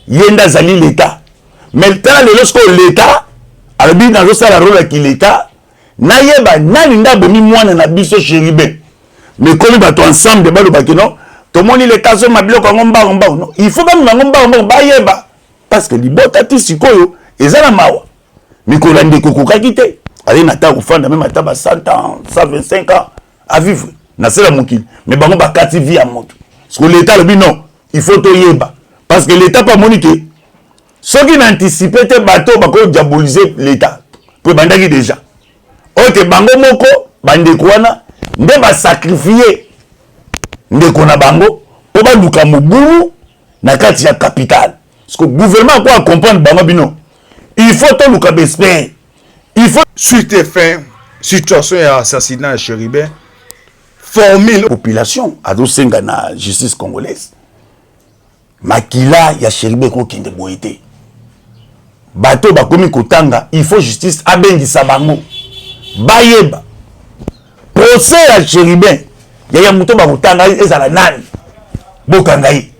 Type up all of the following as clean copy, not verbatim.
yenda zali l'État. Mais lorsque l'État, alors bien dans le rôle qui l'État, n'ayeba n'alinda bomi mwana na biso chéribé. Mais comme bato ensemble de balo bakino, tout le monde il est casé ma bloc en bas non. Il faut même en bas ba yeba parce que libota ti sikoyo ezala mawa. Mais ko lande ko kakite. Allez nata ko fanda même ata ba 100 ans, 125 ans à vivre. Na c'est la monkil. Mais bango ba kati vie à monte. Parce que l'État le dit non, il faut to yeba parce que l'État pas moniqué. Ceux qui n'anticipaient pas bateau ba ko diaboliser l'État. Pour bandaki déjà. Ote bango moko bande kwana nde ba sacrifier ndeko na bango po ba luka mobulu na kati ya capital parce que le gouvernement quoi comprendre bango bino il faut to luka bespère il faut suite et fin situation ya assassinat à Chéribin former la population ado senga na justice congolaise makila ya Chéribin ko kinde boité bato ba komi kotanga il faut justice abengisa bango bayeba procès à Chéribin yaya muto ba kutanga ezala nani bokanga yi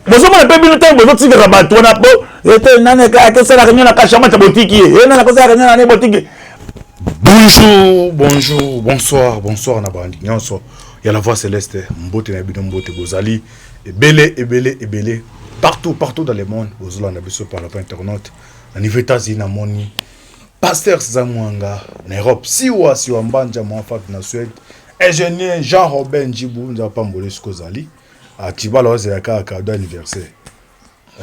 bozo mona pe bino te bozo tika bato na po ete nane ka sala kanyo na kashama ta botiki e nana ko sala kanyo na botiki. Bonjour, bonsoir na bandi nyonso ya la voix céleste mbote na bino mbote bozali ebele partout dans le monde bozola na biso par la internet na niveau États-Unis na moni Pasteur Zamwanga, en Europe, siwa mbanja mwafak na Suède, ingénieur Jean-Robert Njibou, nous avons pas mbolé ce qu'on a dit, à Tibala Ozeka à cadeau anniversaire.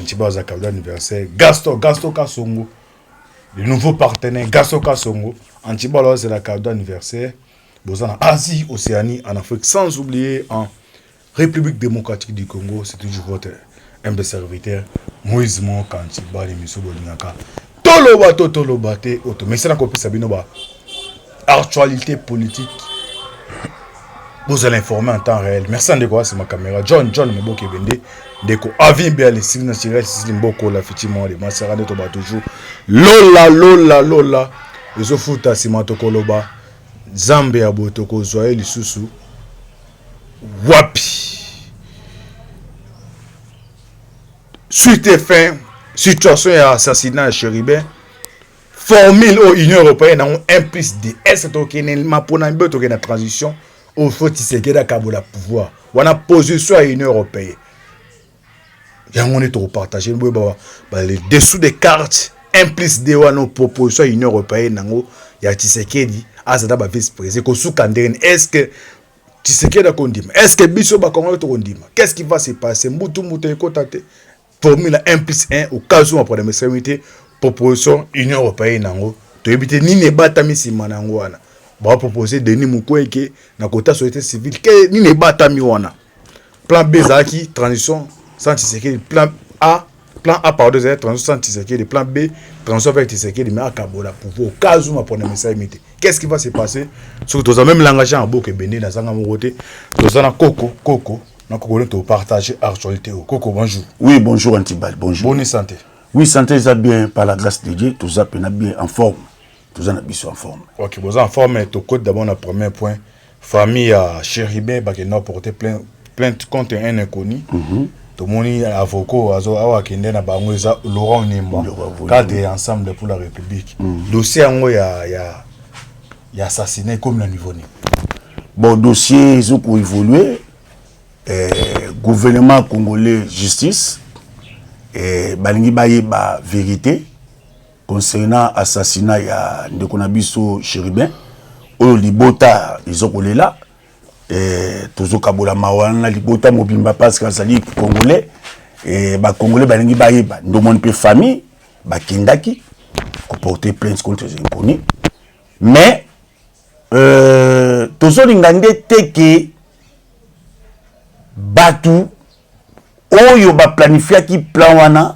Tibala cadeau anniversaire, Gaston Kassongo, le nouveau partenaire Gaston Kassongo, Tibala Ozeka cadeau anniversaire, Bozana Asie, Océanie, en Afrique, sans oublier en République démocratique du Congo, c'est toujours votre humble serviteur, Moïse Kanti, Bali Misso Bolingaka. Toloba te auto mais c'est la copie sabino ba actualité politique vous allez informer en temps réel. Merci de quoi c'est ma caméra John Mboke Bende deko avi be les signes naturels c'est Mboko la effectivement les masara de toba toujours lola les ofuta simato koloba Zambe abotoko zoe lisusu wapi suite et fin situation et assassinat à Chéribin formule au Union européenne ont implicité est-ce que ma pour na transition au faut Tshisekedi à Kabola pouvoir on a position à l'Union européenne y a on est trop partagé les dessous des cartes implicité à nos propositions à l'Union européenne nango ya Tshisekedi azada ba vice-président ko soukandene est-ce que Tshisekedi a kondima est-ce que biso ba Congo to kondima qu'est-ce qui va se passer mutu ekotate formule 1 plus 1 au cas où on prend des sécurité proposition Union européenne nango to éviter ni ne batami sima nango wana ba proposer Denis Mukwege na kota société civile que ni ne batami wana plan B zaki transition sans Tshisekedi plan A pardon c'est transition sans Tshisekedi plan B transition avec Tshisekedi mais à Kabola pour au cas où on prend des sécurité qu'est-ce qui va se passer surtout dans même langage en Boke Bende na zanga mokote to na Coco nous avons partagé l'actualité. Coco, bonjour. Oui, bonjour Antibal, bonjour. Bonne santé. Oui, santé, ça bien, par la grâce de Dieu, tout ça bien en forme. Tout ça en forme. Ok, vous en forme, tout côté d'abord, le premier point. Famille à Chéribin, qui a porté plainte contre un inconnu. Tout le monde avocat, Laurent Nimba, cadre ensemble pour la République. Dossier, il y a assassiné comme le niveau. Bon, dossier, ils ont évolué. Gouvernement congolais justice et balingi baye ba vérité concernant assassinat ya ndeko na biso Chéribin oyo libota izokolela tozo kabola mawana libota mobimba parce que sali congolais et ba congolais balingi baye ba ndomoni pe famille ba kindaki ko porter plainte contre les inconnus mais tozo lingande teke batu oyo ba planifier ki plan wana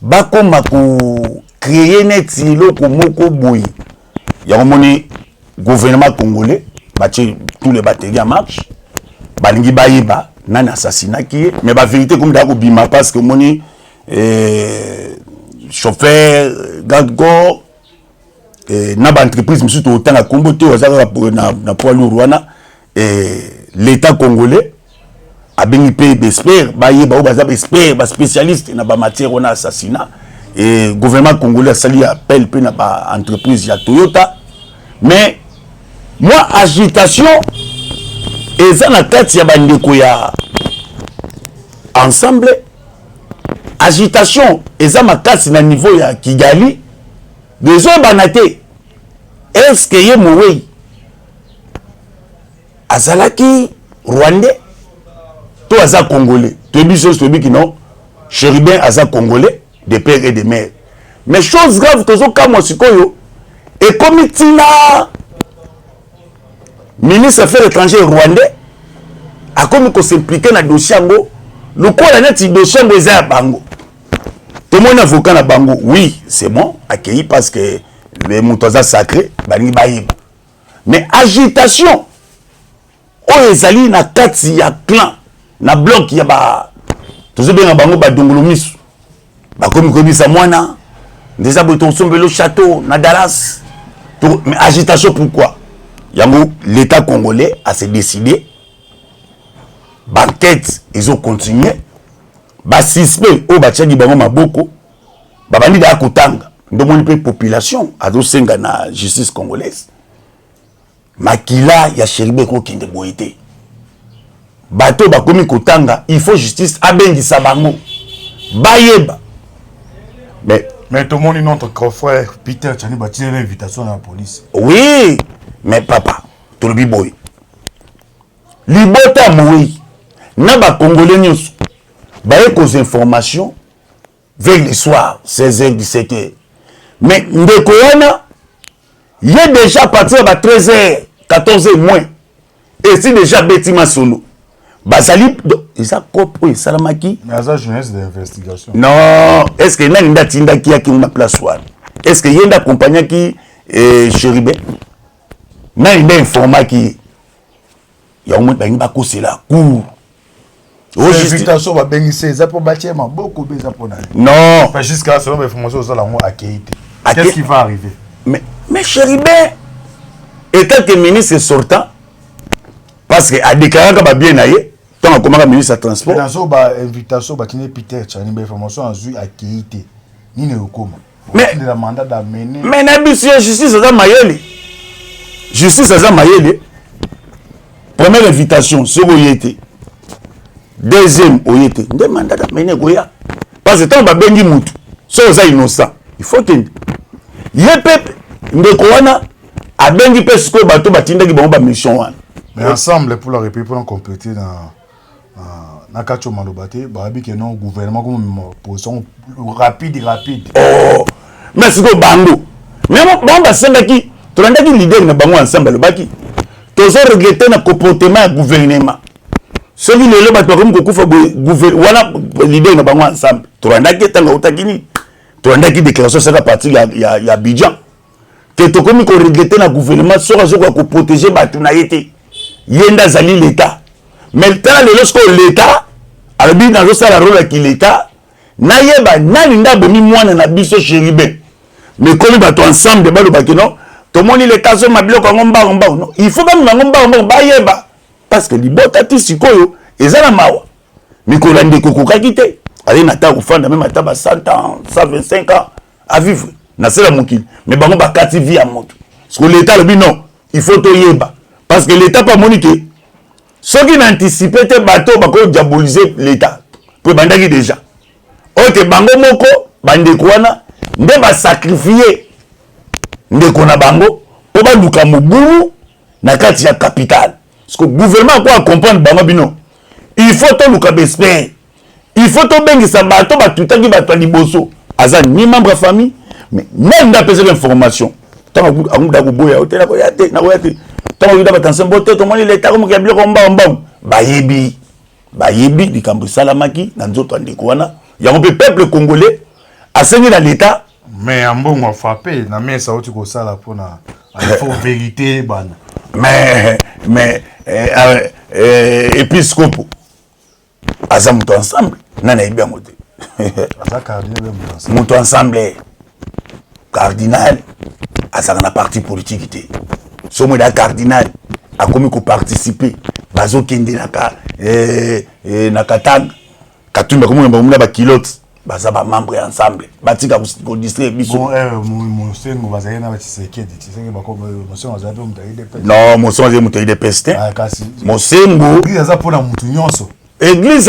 ba koma ko créer neti loko moko boyi ya moni gouvernement congolais ba tous les batteries en marche balingi bayeba nani assassinat qui mais ba vérité comme da ko bima parce que moni chauffeur garde-corps na ba entreprise musu to tanga kombo te ozaka na poids lourd wana l'État congolais abengi pe expert baye ba baza expert ba spécialiste na ba matière on assassinat et gouvernement congolais sali appel pe na ba entreprise ya Toyota mais moi agitation eza na kati ya bandeko ya ensemble agitation eza makasi na niveau ya Kigali besoin banate est-ce que ye Mowei azalaki rwandais to aza congolais to biso to biki non Chérubin aza congolais de père et de mère mais chose grave tozo kamo sikoyo et comme tina ministre affaires étrangères rwandais a comme ko s'impliquer na dossier ngo lokola neti dossier ngo eza ya bango tout le monde avocat na bango oui c'est bon accueilli parce que le moutaza sacré balingi bayiba mais agitation o ezali na kati ya clan na bloc ya ba tozo benga bango ba dongolo misu ba komi kobisa mwana déjà boton sombelo château na Dallas mais agitation pourquoi yango l'état congolais a se décidé banquette ils ont continué ba suspect o ba tchadi bango maboko ba bandi da kotanga ndomoni pe population azo senga na justice congolaise makila ya Chérubin ko kinde boité bato ba komi kotanga il faut justice abengisa bango bayeba mais tout le monde notre confrère Peter Tchani bâti une invitation à la police oui mais papa to le biboy libota moui na ba congolais nyos ba écos informations vers le soir 16h 17h mais ndeko wana il est déjà parti à 13h 14h moins et si déjà Betima solo bazali isa kopo esalamaki mais ça jeunesse d'investigation non est-ce que nani ndatinda ki yaki na place wana est-ce que yenda accompagner ki Chérubin nani nda informaki ya au moins bangi bakosela cour invitation va bengise ça pour bâtir beaucoup beza pour na non pas jusqu'à selon mes informations ça là on accueilli qu'est-ce qui va arriver mais Chérubin étant que ministre sortant parce que a déclaré que ba bien naie tant comme ministre de transport dans so ba invitation ba kine Peter Tchani ba information azui accueilli ni ne okoma mais le mandat d'amener mais na biso justice za mayele justice za mayele première invitation c'est oyete deuxième oyete nde mandat d'amener goya parce que tant ba bengi mutu so za innocent il faut que yepe ndeko wana abengi pe siko bato batindaki bango ba mission wana mais ensemble pour la République pour compléter na kacho malobate ba bi que non gouvernement comme position rapide oh mais siko bango mais bon ba sendaki to ndaki leader na bango ensemble lobaki tozo regretter na comportement ya gouvernement celui lelo bato comme kokufa gouvernement wana leader na bango ensemble to ndaki tanga utakini to ndaki déclaration ça partir ya Abidjan que to komi ko regretter na gouvernement soko ko protéger bato na yete yenda zali l'état mais tala lorsque l'état alobi na zo sala rôle ki l'état na yeba nani ndabo mi mwana na biso Chérubin mais comme bato ensemble de balo bakino to moni l'état so mabiloko ngomba non il faut comme ngomba ba yeba parce que libota ti sikoyo ezala mawa mikolo ndeko kokaki te ali na ta kufanda même ata ba 100 ans 125 ans à vivre na sala mokili mais bango bakati vie à moto parce que l'état lobi non il faut to yeba parce que l'état pas monique ceux qui n'anticipent te bateau bako diaboliser l'état pour bandaki déjà ote bango moko bandeko wana nde ba sacrifier ndeko na bango po ba luka mobulu na kati ya capitale parce que gouvernement quoi comprendre bango bino il faut to luka bespère il faut to bengisa bato batutaki bato liboso aza ni membre famille mais même d'après l'information tant amuda ko boya hôtel ko yate na ko yate tant yuda batanse mbote to moni l'état comme kiabilo ko mbamba bayebi likambo salamaki na nzoto ndeko wana yango pe peuple congolais asengi na l'état mais ambongo a frappé na mais ça auti ko sala pona il faut vérité bana mais épiscope aza muto ensemble nana ibia mote aza cardinal muto ensemble cardinal aza na parti politique te somo da cardinal a commis ko participer bazo kende na katanga katumba comme on ba kilote baza ba membre ensemble batika ko distribuer biso mon sengo bazali na batisekedi tisengo bakoma mon sengo azali pe mutayi de peste non mon sengo azali mutayi de peste kasi mon sengo église aza pona mutu nyonso église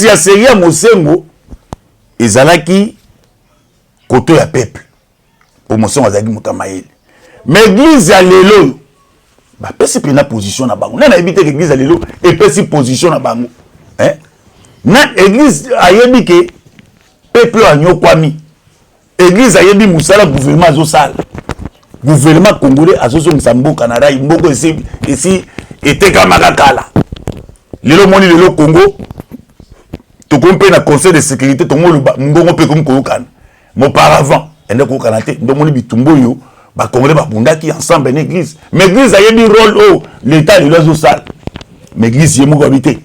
ya seria mon sengo ezalaki koto ya peuple pour mon sengo azali mutamayele mais église ya lelo ba pesi pena position na bango na éviter que église ya lelo et pesi position na bango hein na église ayebi ke peuple anyokwami église ayebi musala gouvernement azosala gouvernement congolais azosongisa mboka na rai mboko esi etekamaka kala lelo moni lelo Congo tokompe na conseil de sécurité tongoloba mbongo pe comme koyokana auparavant ende koyokana te ndo moni bitumbo yo ba congolais babundaki ensemble na église mais église ayebi rôle l'état lelo azosala mais église yemoko habité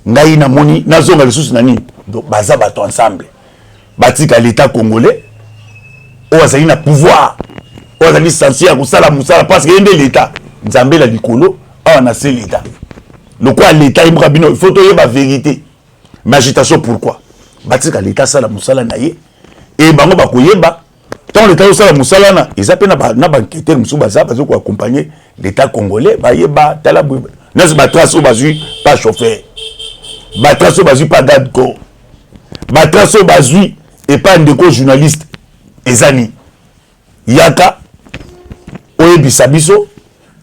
ngai na moni nazonga lisusu na nini donc baza bato ensemble batika l'état congolais o azali na pouvoir o azali censé ya kosala musala parce que yende l'état nzambe la likolo awa na se l'état lokwa l'état yemboka bino il faut toyeba vérité mais agitation pourquoi batika l'état sala musala na ye et bango bakoyeba tant l'état osala musala na eza pe na banquêteur musu baza ko accompagner l'état congolais bayeba tala nasi batrace o bazwi pas chauffeur batrace bazui pas garde corps batrace bazui et pas ndeko journaliste ezani yaka oyebisa biso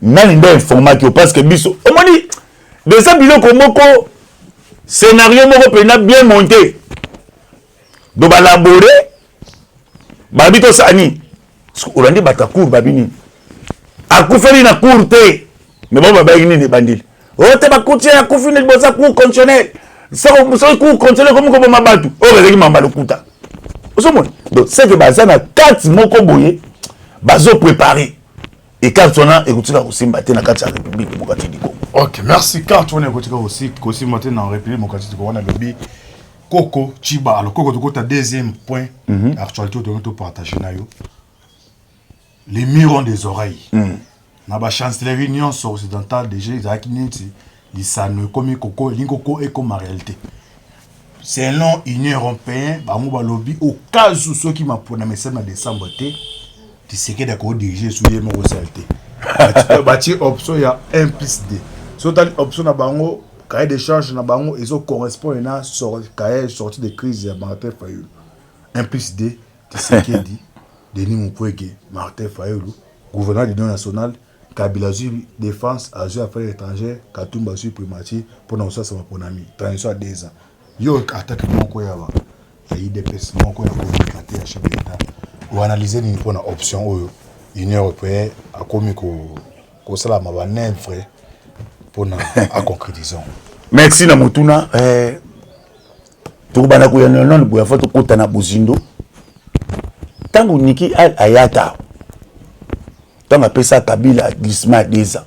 nani ndo informaki parce que biso omoni déjà biloko moko scénario moko pena bien monté do balabore babito sani olandi bata cour babini akufeli na cour te mais bon babayi nini bandili ote bakuti ya kufini liboza cour constitutionnel soko cour constitutionnel comme ko boma batu o bazaki mamba lokuta osomoni donc c'est que baza na carte moko boye bazo préparer et carte on a écouté kosimba te na carte ya république démocratique du Congo. OK, merci carte on écouté aussi kosimba te na république démocratique du Congo na lobby Koko Chiba. Alors Koko to ta deuxième point actualité to partager na yo les murs ont des oreilles. Na ba chancellerie union occidentale déjà Isaac Niti lisano comme Koko linkoko et comme réalité selon Union européenne ba mo ba lobby au cas où ceux qui m'a pour na message na décembre té tu sais que d'accord diriger sous les mots salté bâti option ya 1+D so tal option na bango cahier de charge na bango et ça correspond à sur cahier sortie de crise ya Martin Fayulu 1+D tu sais que dit Denis Mukwege Martin Fayulu gouverneur de l'Union nationale Kabila Zui défense à Zui affaires étrangères Katumba Zui primature pour nous ça ça pour ami transition à 2 ans yo attaque mon ko ya ba IDPS mon ko ya communicateur à chef d'état ou analyser ni pour na option oyo Union européenne a commis ko sala ma ba vrai pour na à concrétisation. Merci na mutuna to bana ko ya non boya foto kota na bozindo tango niki ayata tant appelle ça Kabila glissement des ans.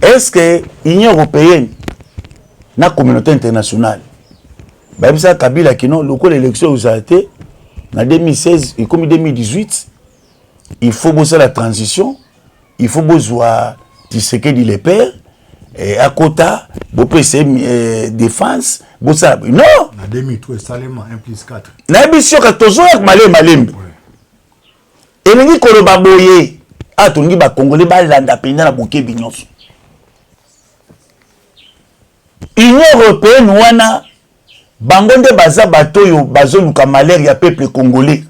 Est-ce que l'Union européenne, la communauté internationale, bah ça Kabila qui non, local l'élection aux été en 2016 et comme 2018, il faut bosser la transition, il faut bosser Tshisekedi les pères et à côté, bosser défense, bosser non. En 2003 Salema 1+4. Na biso ka tozo ak malem. Et ngi ko ba boye. Ah, tu ba Congolais ba landa penda na boke binyonso. Union européenne wana bangonde baza batoyo bazo luka malheur ya peuple congolais.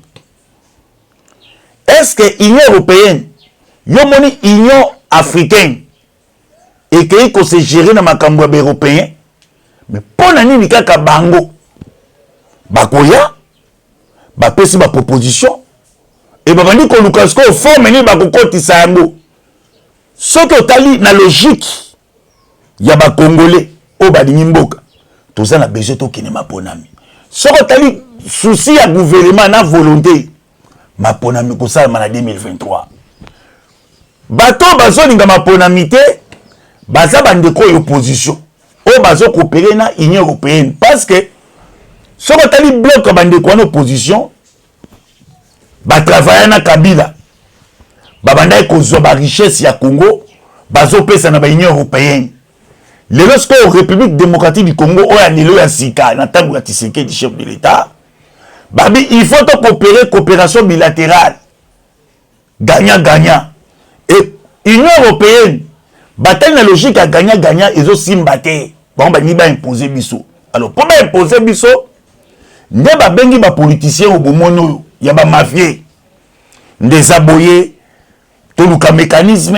Est-ce que Union européenne yo moni Union africaine et que ko se gérer na makambo ya européen mais pona nini kaka bango bakoya ba pesi ba proposition et babandi ko lukasko forme ni bakokotisa yango soki otali na logique ya ba congolais o badingi mboka toza na besoin tokende maponami soki otali souci ya gouvernement na volonté maponami kosalama na 2023 bato bazolinga maponami te baza bandeko ya opposition o bazo coopérer na Union européenne parce que soki otali bloc ya bandeko wana opposition ba travailler na Kabila babandai kozwa ba richesse ya Congo bazopesa na ba Union européenne. Lorsque la République démocratique du Congo oya lelo ya sika na tango ya Tshisekedi chef de l'État, babi il faut coopérer coopération bilatérale. Gagnant-gagnant. Et Union européenne, bataille la logique à gagnant-gagnant et aussi mbaté. Bon ba ni ba imposer biso. Alors pour imposer biso, ne ba bengi ba politicien au bomono ya ba mafieux. Des aboyés tout le mécanisme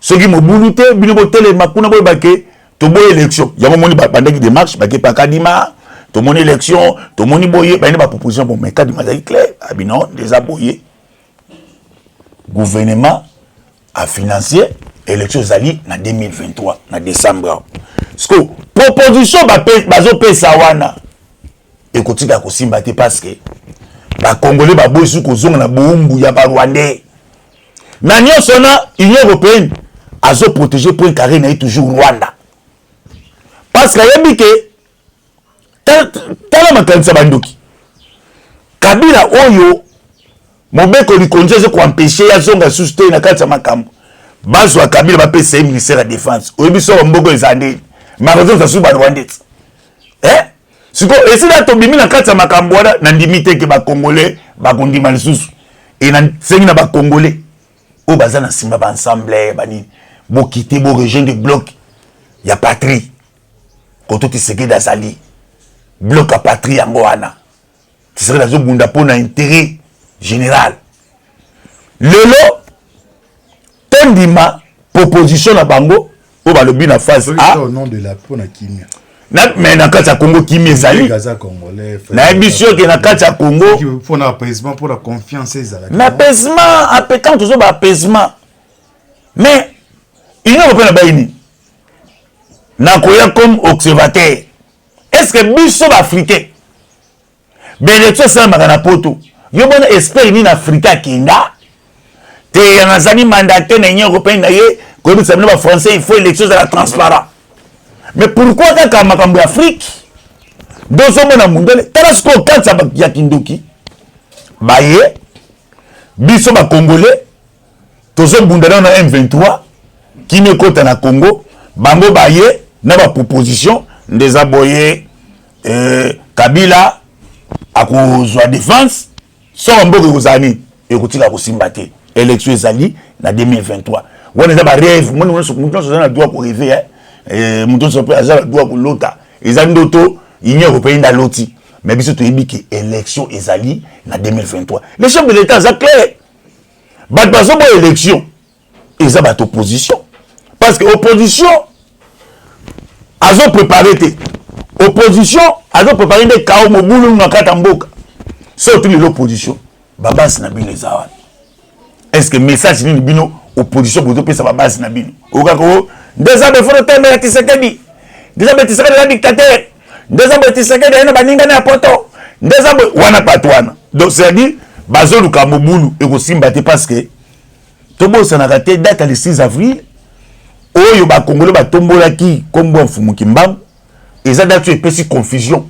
ce qui me boulute bino botele makuna boy baké to boy élection. Ya moni ba bandaki démarche baké pa kadima, to moni élection, to moni boyé ba ni ba proposition bon mais kadima ça clair, abino des aboyés. Gouvernement a financé l'élection Zali en 2023, en décembre. Parce que proposition bazo pesa wana écoutez à Kosimbate parce que ba Congolais ba boy sou kozonga na boumbu ya ba Rwandais. Na nyonso na Union européenne azo protéger point carré na toujours Rwanda. Parce que yebi ke tala makanisa bandoki. Kabila oyo Mobeko likonje ko empêcher ya zonga sustain na kati ya makambo. Bazo Kabila ba pesa ministère de la défense. Oyebiso mboko ezande. Magazo za suba Rwandais. Siko esila to bimi na kati ya makambo wana na ndimite ke ba Congolais ba kondima lisusu. Et na sengi na ba Congolais. O baza na simba ba ensemble bani bo quitter bo région de bloc. Ya patrie. Koto Tshisekedi azali. Bloc a patrie yango wana. Tshisekedi azo bunda pona intérêt général. Lelo tondima proposition na bango o ba lobi na phase A au nom de la pona kimia. Na mais na kati ya Congo kimia ezali. Na émission ke na kati ya Congo pour l'apaisement, pour la confiance ezala. Na apaisement, appétant toujours ba apaisement. Mais il n'y a pas na baini. Na koya comme observateur. Est-ce que biso ba africain Bénétio ça magana poto. Yo bon espère ni en Afrika kenda. Te yanazani mandaté na Union européenne na ye, comme ça ba français il faut élection de la transparent. Mais pourquoi quand makambo Afrique dans ce monde mondial, talasco quand ça ya kindoki. Baye biso ba congolais tozo bundana na M23 qui ne compte na Congo, bango baye na ba proposition des aboyés Kabila à cause de la défense. Sans mboka kozani ekotika kosimbate élection ezali na 2023 wana za ba rêve mona mutu na doit ko rêver mutu so pe azala doit ko lota ezali ndoto Union européenne da loti mais biso to yebiki élection ezali na 2023 les chefs de l'état ça clair ba bazo bo élection eza ba opposition parce que opposition azo préparer opposition azo préparer des chaos mobulu na kata mboka. Surtout l'opposition, babas na bino zawan. Est-ce que message ni bino opposition pour pesa babas na bino? Okako déjà be frotter na Tshisekedi. Déjà be Tshisekedi la dictateur. Déjà be Tshisekedi na baninga na poto. Déjà be wana patwana. Donc c'est à dire bazo luka mobulu e ko simbate parce que tobo sana raté date le 6 avril. Oyo ba Congolais ba tombola ki kombo mfumu kimbam. Et ça date epesi confusion.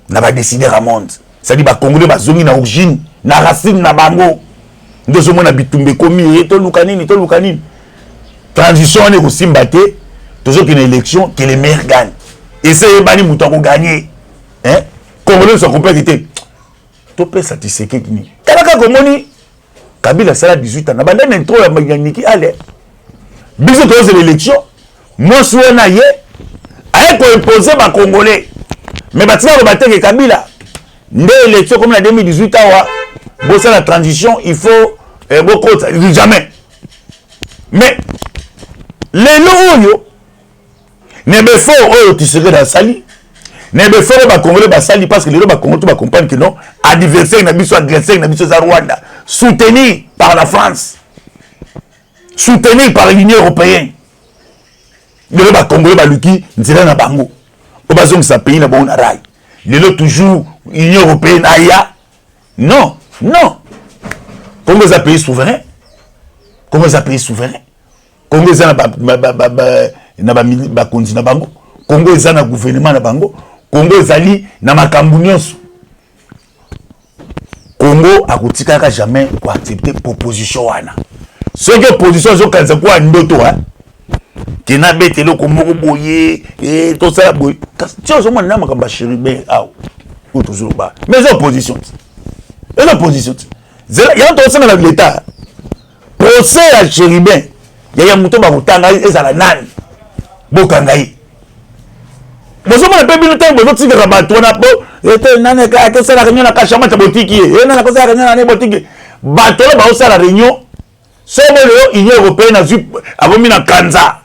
Na ba décider à monde. C'est-à-dire que les Congolais bazongi na origine, na racine na bango. Ndozo mona bitumbe komi to lukanini. Transition on est aussi mbaté, toujours qu'une élection que les meilleurs gagnent. Et c'est bani muto ko gagner. Hein? Congolais sont compétitifs. To pe satisfait ni. Talaka komoni Kabila sala 18 ans. Na banda n'intro ya magniki ale. Biso to c'est l'élection. Moi souena ye a ko imposer ba Congolais. Mais batima ko bateke Kabila. Dès l'élection comme la 2018 bossa la transition, il faut beaucoup jamais. Mais les loyaux ne be fort oyo Tshisekedi dans sali, ne be fort ba Congolais ba sali parce que les ba Congolais ba comprendre que non adversaire na biso agresseur na biso za Rwanda, soutenu par la France, soutenu par l'Union européenne. Les ba Congolais ba luki nzela na bango. Obazong sa pays na bon na rail. Les toujours Union européenne aya. Non. Congo est un pays souverain. Congo est un pays souverain. Congo est un bango. Congo est un gouvernement na bango. Congo est un makambu nyonso. Congo a kotika jamais pour accepter proposition wana. Ce que position zo kanza kwa ndoto qui n'a bête le comme boyer et tout ça boy. Tu as au moins nama kamba chéribé ou toujours bas. Mais opposition. Et l'opposition. Il y a tout ça dans l'état. Procès à chéribé. Il y a muto ba kutanga ezala nani. Bokangai. Bozo mo pe bino te bozo tika ba to na po. Ete nane ka sala réunion na kashama ta botiki. E nana ko sala réunion na botiki. Ba to ba osala réunion. Somelo Union européenne a vu abomi na Kanza.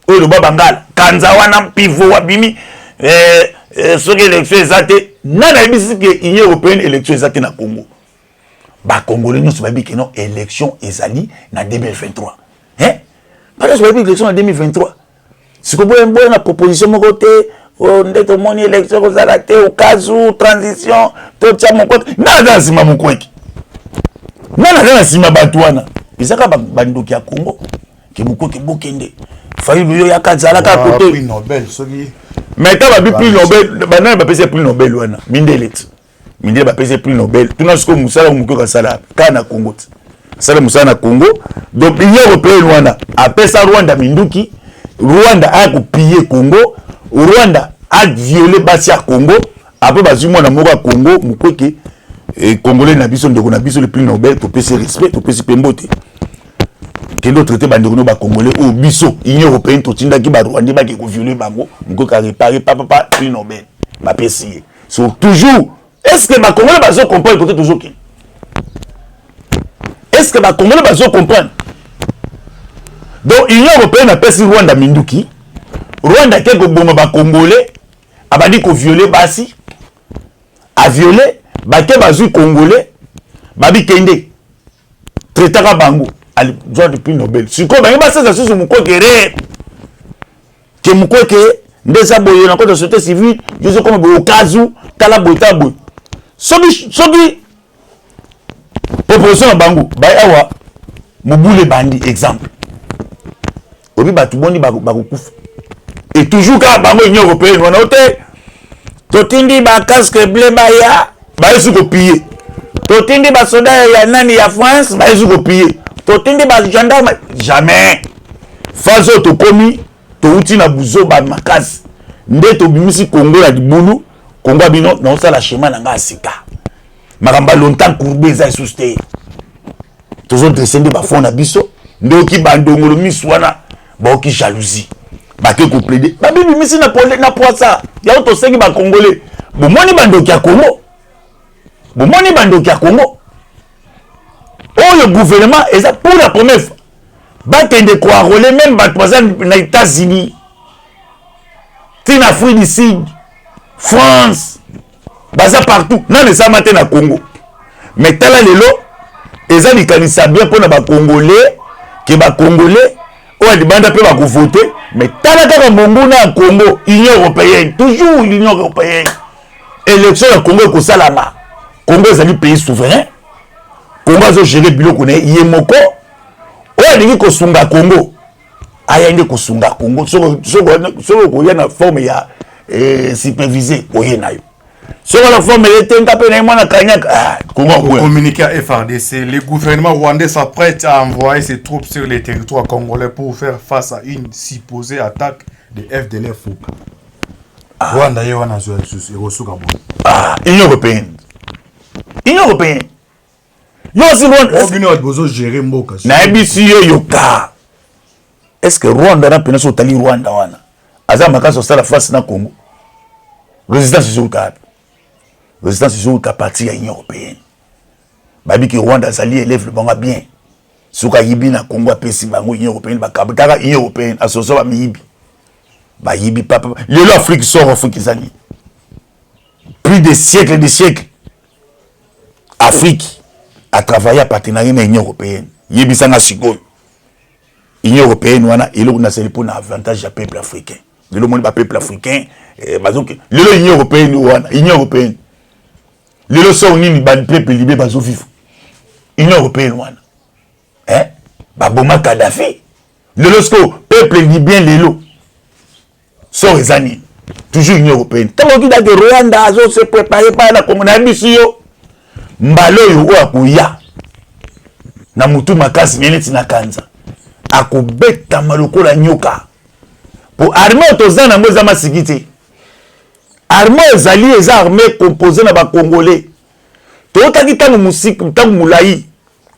O le babangala. Kanza wana pivot wa bimi ce que l'élection exacte nana bisi que Union européenne élection exacte na Congo. Ba Congolais nous ba bi que non élection ezali na 2023. Hein? Parce que élection en 2023. Si vous avez une proposition de côté, on est au monde élection, vous allez au cas où transition, tout ça mon côté. Nada si ma mon coin. Nada si ma batouana. Ils ont pas bando qui a Congo, qui beaucoup qui bokende. Failli lui ya kanzala ka côté. Prix Nobel, celui. Mais t'as pas prix Nobel, banana ba pèse prix Nobel wana. Mindelet. Mindele ba pèse prix Nobel. Tout na ce que musala muko ka sala kana Congo. Sala musala na Congo. Donc l'Union européenne wana appelle ça Rwanda Minduki. Rwanda a copié Congo, Rwanda a violé Bassia Congo, après bazu mwana moko à Congo, mukweke et Congolais na biso ndeko na biso le prix Nobel to pese respect, to pese pembote. Kendo traité bandeko no ba Congolais au biso, Union européenne to tinda ki ba Rwanda ba ki ko violer bango, mukweka réparer papa prix Nobel. Ba pese. So toujours est-ce que ba Congolais bazo comprendre côté toujours qui? Est-ce que ba Congolais bazo comprendre? Donc, l'Union européenne a perçu Rwanda Minduki. Rwanda qui a bomba ba Congolais, a dit qu'on violé Bassi, a violé, baké bazu Congolais, babi Kende, traitera bango, à droit de prix Nobel. Si quoi, bah, ça sur mon quoi que mon quoi que, ndesa boye na côté de société civile, je sais comme au cas où, tala boita boy. Sobi, proposition à bango, bah, awa, moboule bandi, exemple. Obi batu boni bakukufa et toujours quand bango Union européenne on a ôté totindi ba casque bleu ba ya ba esu copier totindi ba soldat ya nani ya France ba esu copier totindi ba gendarme jamais fazo to komi to uti na buzo ba makasi nde to bimisi Congo la dibulu Congo bino na osala chemin na nga sika makamba longtemps courbé za susté toujours descendre ba fond na biso ndoki bandongolo miswana qui jalousie baké ko plaider ba bibi misi na pole na poisa ya to sengi ba Congolais bomoni bandoki ya Congo oh le gouvernement et ça pour la première fois ba tende ko enrôler même ba président na États-Unis tin Afrique du Sud France baza partout na les amate na Congo mais tala lelo eza likanisa bien pour na ba Congolais que ba Congolais on demande peu à voter mais tala kaka monguna à Congo Union européenne toujours l'Union européenne élection à Congo ko salama Congo est un pays souverain Congo a géré biloko ne yemoko on dit ko sunga Congo ayende ko sunga Congo so ko yana forme ya supervisé oyena yo sur la forme de communiqué à FRDC, le gouvernement rwandais s'apprête à envoyer ses troupes sur les territoires congolais pour faire face à une supposée attaque de FDLR Fouka. Rwanda est Union européenne. Union européenne. Yo aussi Rwanda. Est-ce que Rwanda n'a pas tali Rwanda wana? Azama kaso sala face na Congo. Résistance sur le cadre. Résistance sur le parti à l'Union européenne. Babi que Rwanda s'allie élève le bon bien. Souka yibi na Congo a pesi bango Union européenne ba kabutaka Union européenne asoso ba miyibi. Ba yibi papa. Le l'Afrique sort Afrique s'allie. Plus de siècles et de siècles. Afrique a travaillé à partenariat avec l'Union européenne. Yibi sanga sikoyo. Union européenne wana elo na seli pour na avantage du peuple africain. Le monde peuple africain l'Union européenne wana Union européenne. Le son nini ba peuple libé bazo vivre. Union européenne wana. Hein? Ba boma Kadhafi. Le peuple libyen lelo. So ezani. Toujours Union européenne. Tant que da Rwanda azo se préparer par la communauté yo. Mbalo yo akuya. na mutu makasi neti na kanza akobeta malokola nyoka pour armée tozana moza masikiti armée ezali eza armée composée na ba congolais totaki tango musique tango mulai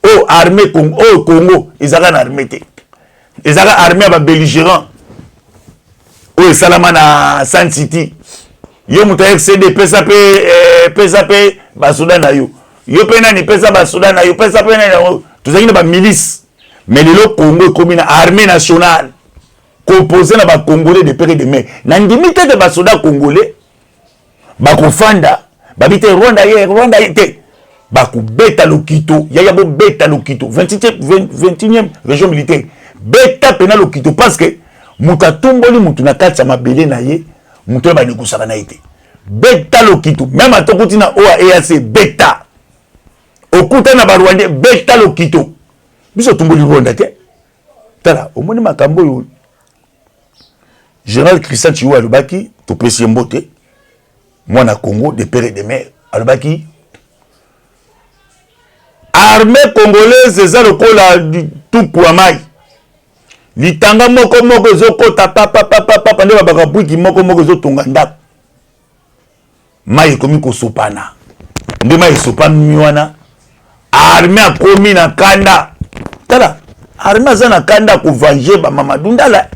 o armée Congo ezaka na armée te ezaka armée ba belligérant o esalama na San City yo muta XCD pesa pe ba Soudan na yo pena ni pesa ba Soudan na yo pesa pe na tozaki na ba milice mais le Congo comme une armée nationale composée na ba congolais de père et de mère na ndimite de ba soldats congolais ba kofanda ba bité Rwanda yete ba ku beta lokito ya bo beta lokito 21e région militaire beta pena lokito parce que muta tomboli mutu na kati ya mabele na ye mutu ba nekusaka na ite beta lokito même atokoti na OAEAC beta okuta na ba Rwanda beta lokito biso tomboli Rwanda te tala omoni makambo yo Général Christian Chiou alobaki to pesi mbote mwana Congo de père et de mère alobaki armée congolaise eza lokola tuku ya mai litanga moko ezokota papa nde babaka bwiki moko ezotonga ndako mai ekomi kosopana nde mai esopami wana armée akomi na kanda tala armée aza na kanda kovange bamamadu ndala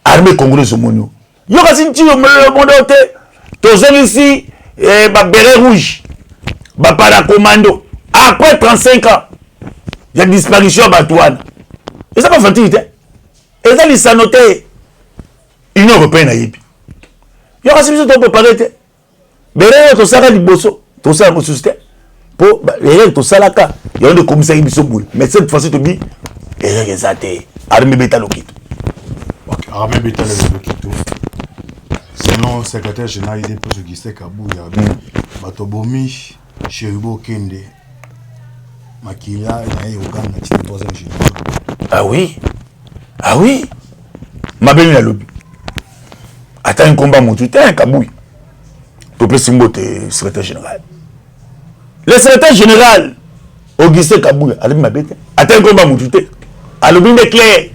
armée congolaise monio yo kasi nti yo mondo te tozongisi ba béret rouge ba paracommando après 35 ans ya disparition batuana eza pas fatigué te eza lisano te union européenne ayebi yo kasi biso to préparé te béret to saka liboso to sala mosusu te po erreur to salaka yo nde komisaki biso boye mais cette fois-ci to bi erreur eza te armée beta lokito. Armée Bétal et Lokito. Selon le secrétaire général IDP Augustin Kabouya, Batobomi, Cheribo Kende, Makila, et Uganda, c'est le troisième général. Ah oui? Ah oui? Ma belle la lobby. Attends un combat mon tuteur, un Kabouya. Tu peux simboter le secrétaire général. Le secrétaire général, Augustin Kabouya, allez ma bête. Attends un combat mon tuteur. À l'objet de clair.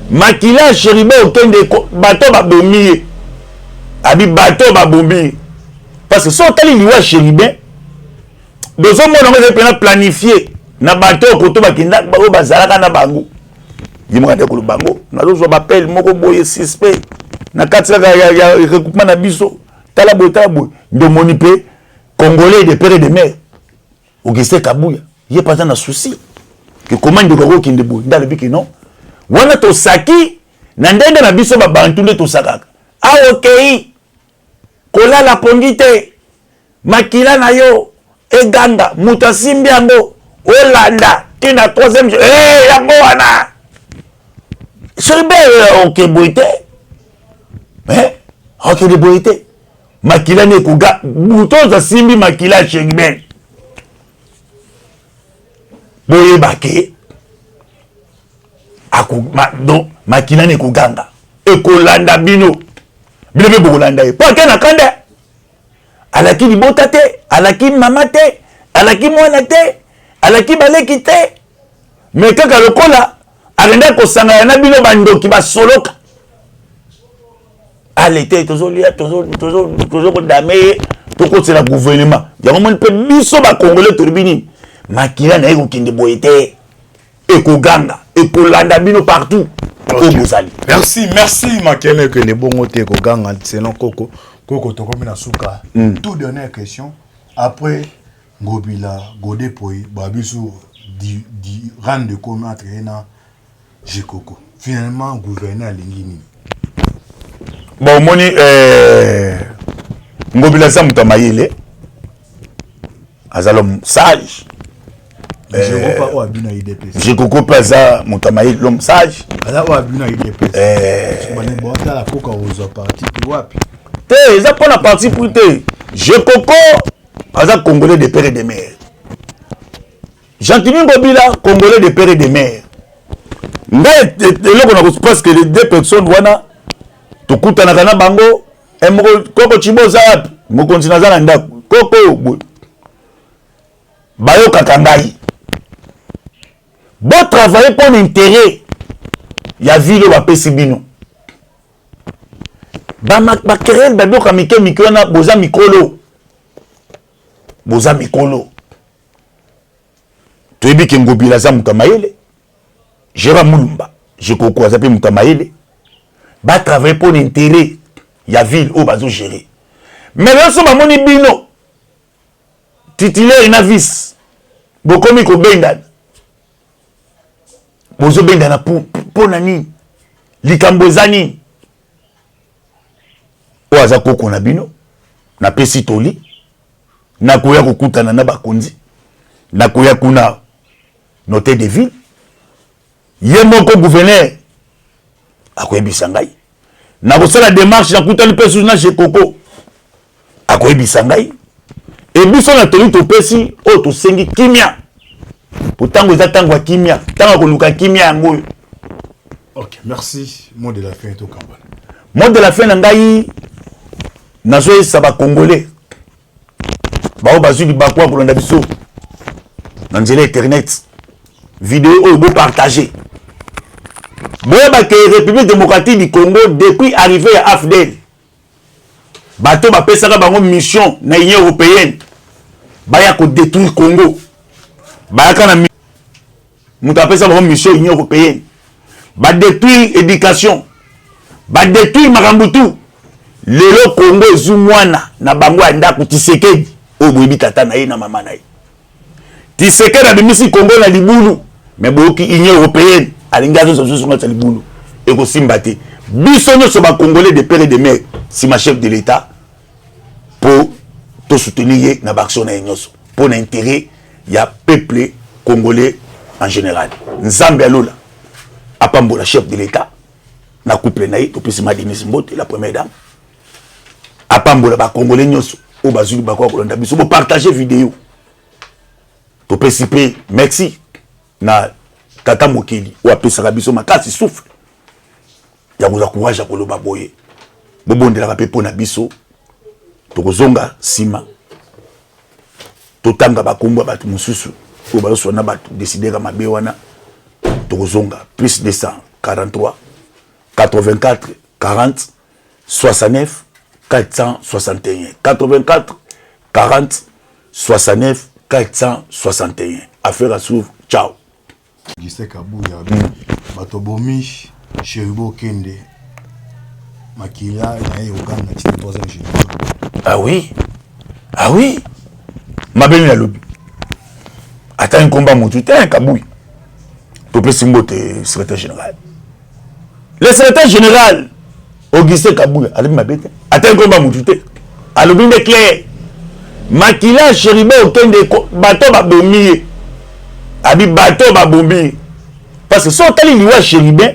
Makila Cheribe okende bateau babomie abi bateau babomie parce que so tali liwa Cheribe dozo mona ngeze pena planifier na bateau koto bakinda ba bazalaka na bango yimoka de ko bango na dozo bapel moko boye suspect na katsaka ya recoupement na biso tala boy ndo moni pe congolais de père et de mère Augustin Kabouya yé pas na souci que comment de ko kinde boy ndale biki non wana to saki na ndende na biso ba bantu nde to sakaka okei kolala pongi te makila na yo eganga muta simbi yango olanda tina troisième yango wana Cheribe ok boite ok de boite makila ne kuga muto za simbi makila Cheribe boye bake makila ne kuganga ekolanda bino be bokolanda ye po ake na kanda alaki libota te alaki mama te alaki mwana te alaki baleki te me kaka lokola alenda kosangana na bino bandoki basoloka ale te tozolia tozokodame ye tokotela gouvernement yango moni mpe biso bakongole tolobi nini makila na ye kokende boye te ekoganga ekolanda bino partout. Okay. Merci Makene que les bons te ekoganga selon Koko tokomi na suka. Toute dernière question après Ngobila Godepoi babisu di rendre compte entre na Jekoko. Finalement gouverneur Lingini. Bon moni Ngobila sa mutamayele azalom sage. Je coco pas ça mon tamaï l'homme sage ça pour la partie pour te je coco pas congolais de père et de mère Jean-Tini Ngobila congolais de père et de mère parce que les deux personnes wana to kutana kana bango et koko chiboza mo continue za ndako koko bayo kakangai Bon travailler pour l'intérêt. Il y a ville où on Sibino. Ma querelle, baby, quand micro na boza micro. Boza micro. Tu es bien que Ngobila za mutamaele. Gérard Moulumba. Je comprends ça peut mutamaele. Va travailler pour l'intérêt. Il y a ville où bazo gérer. Mais là, ce moment bino. Titulaire et navis. Bokomi ko bendan. Bozo bendana pour nani. Likambozani. Oaza koko na bino. Na pesi toli. Na koya kokutana na bakonzi. Na koya kuna noté de ville. Yemoko gouverneur. Akoyebisa ngai. Na kosala démarche na kutani pesu na chez Koko. Akoyebisa ngai. Et biso na toli to pesi o to sengi kimia. Pourtant vous attendez quoi kimia. Tant ko luka kimia ngo. OK, merci. Mot de la fin to Kambala. Mot de la fin na ngai nazo ça ba congolais. Ba o bazu di bakwa ko landa biso. Na nzela internet. Vidéo au beau partager. Que la République démocratique du Congo, depuis arrivé à AFDEL, bateau va faire une mission dans l'Union européenne. Baya ko détruire Congo. Baya kana une mission dans l'Union européenne. Ba détruire l'éducation. Ba détruire Marambutu. Lelo Congo zumwana na bango anda ku Tshisekedi. O boyebi tata na ye na mama na ye. Tshisekedi abimisi Congo na libulu. Mais boki Union européenne. Alingazo so so ngata libulu. Et ko simbate. Biso no so ba Congolais de père et de mère. Si ma chef de l'État. Pour te soutenir na action na nyoso. Pour l'intérêt ya peuple congolais en général. Nzambe alola. Apambo la chef de l'État. Na couple na ye. Topesi Madini Mbote la première dame. Apambo la Congolais nyoso. O bazuli bakwa kolanda biso. Bo partager vidéo. Topesi pe merci. Na tata mokeli ou apesaka biso makasi souffle ya koza courage ya koloba boye bobondelaka pe pona biso tokozonga sima totanga bakombo bato mosusu oyo bazoswana bato desidera mabe wana tokozonga plus 243 84 40 69 461 84 40 69 461 affaire à suivre. Ciao. Gisek Kabouya, Batobomi, Cheribo Kende, Makila, et Ogan, la 3e général. Ah oui? Ah oui? Ma belle la lobby. Attends un combat mon tuteur, un Kabouya. Topé Simbote, secrétaire général. Le secrétaire général, Auguste Kabouya, allez ma bête. Attends un combat mon tuteur. À l'objet de clair. Makila, Cheribo Kende, bateau Babomi. Abi bateau ba bombi parce que son tali liwa chéribin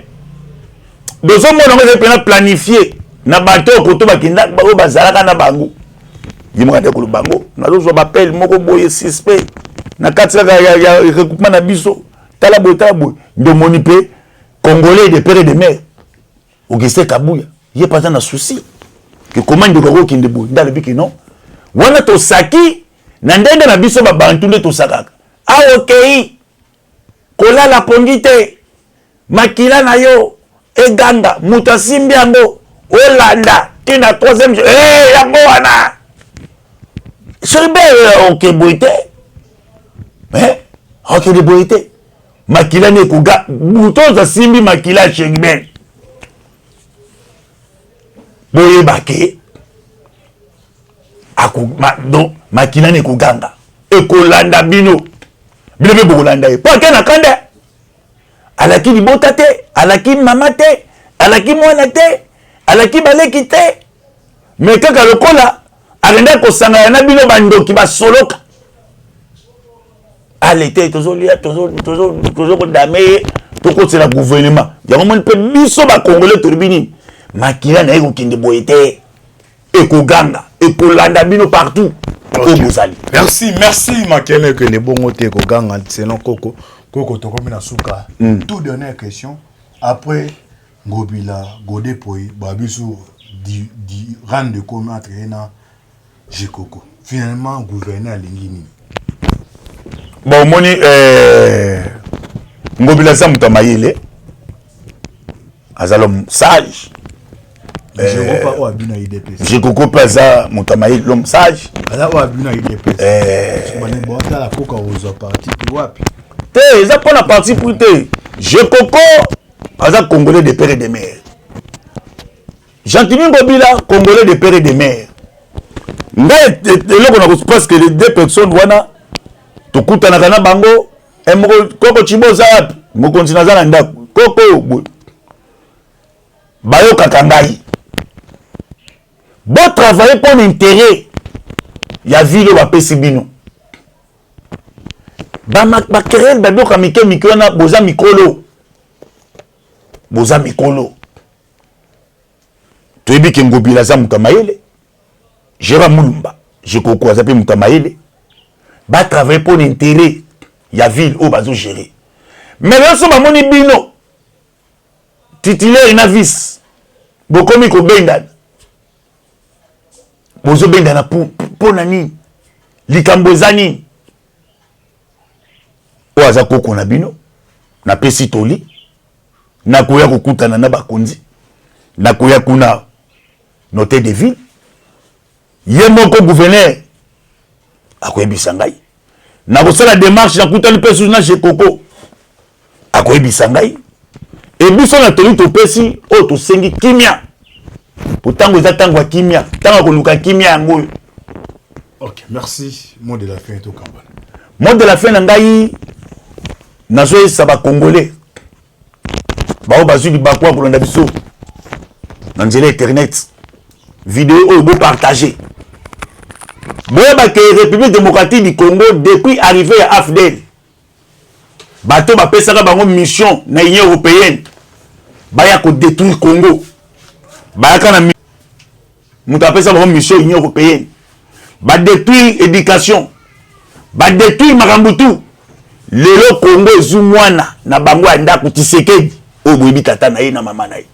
de son monde on a planifié na bateau koto bakinda ba bazalaka na bango yimo ka ko bango na zo ba appel moko boye suspect na katsaka ya recoupement na biso tala boy ndo monipe congolais de père et de mère Auguste Kabouya il pas dans souci que comment de ko kinde boy ndale biki non wana to saki na ndende na biso ba bantu nde to sakaka ah OK kola la pongite makila na yo eganga mutasimbi yango olanda tina 3e yango wana Cheribe OK boite OK de boite makila ne kuga butoza simbi makila Cheribe boye bake do makila ne kuganga ekolanda bino Bile bokolanda ye. Po ke na kande. Alaki libota te, alaki mama te, alaki mwana te, alaki baleki te. Mais kaka lokola arenda ko sanga na bino bandoki ba soloka. Alete tozolia tozo ko dame to ko tsela gouvernement. Ya mo pe biso ba congolais to bini. Makila na eko kinde boyete. Eko ganga, eko landa bino partout. Okay. Merci Makene que les bons te ko ganga selon Koko to comme na suka. Toute dernière question après Ngobila Godé Poi babisu di rendre compte entre na Jekoko. Finalement gouverneur Lingini. Bon moni ngobila za muta mayele azalo sage je koko pas za muta mayele l'homme sage te za pour la partie pour te je koko aza congolais de père et de mère Jean-Timi Ngobila congolais de père et de mère ngai eloko na parce que les deux personnes wana tokutanaka na bango koko chiboza wapi mokonzi naza na ndako koko bayokaka ngai bo travailler pour l'intérêt ya ville bapesi bino bakerel babiyoka mike wana boza mikolo toyebi ke Ngobila aza moto mayele Gérard Mulumba je koko aza mpe moto mayele batravailler pour l'intérêt ya ville oyo bazogérer mais nyonso bamoni bino titulaire na vice bokomi kobendana bozobendana mpo na nini likambo eza nini oyo aza koko na bino napesi toli nakoya kokutana na bakonzi nakoya kuna note de ville ye moko gouverneur akoyebisa ngai nakosala démarche nakutani mpe susu na chez koko akoyebisa ngai ebiso na toli topesi oyo tosengi kimia po ntango eza ntango ya kimia ntango ya koluka kimia yango oyo. Ok, merci. Mot de la fin to kambala. Mot de la fin na ngai nazoyesa bacongolais bao bazwi libakwa kolanda biso na nzela internet vidéo oyo bopartage boyeba ke République démocratique du Congo depuis arrivé à AFDEL bato bapesaka bango mission na Union européenne baya ko détruire Congo bayaka na mutu apesa bango mission Union européenne ba détruire éducation ba détruire makambo tout lelo Congo ezu mwana na bango ya ndako Tshisekedi oyo boyebi tata na ye na mama na ye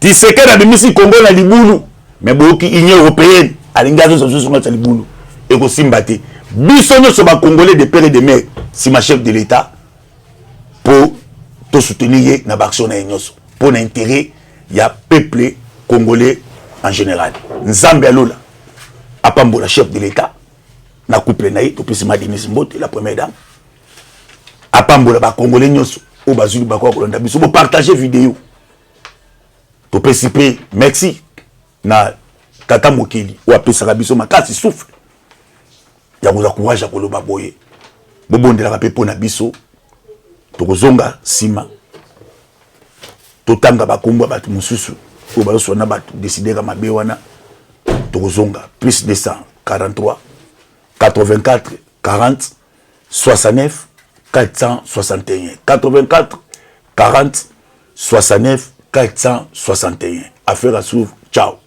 Tshisekedi abimisi Congo na libulu mais boyoki Union européenne alingi azozonga tsa libulu ekosimba te biso nyonso bacongolais de père et de mère si ma chef de l'état pour te soutenir na baction na ye nyonso pour l'intérêt ya peuple congolais en général nzambe alola apambola chef de l'état na couple na ye topesi Denis Mbote la première dame apambola bacongolais nyonso oyo bazwi bakoya kolanda biso bopartage vidéo topesi mpe merci na tata mokeli oyo apesaka biso makasi souffle ya kozwa courage ya koloba boye bobondelaka mpe mpo na biso tokozonga nsima totanga bakombo ya bato mosusu oyo bazoswana bato desideka mabe wana tokozonga plus 243 84 40 69 461 84 40 69 461 affaire à suivre. Ciao.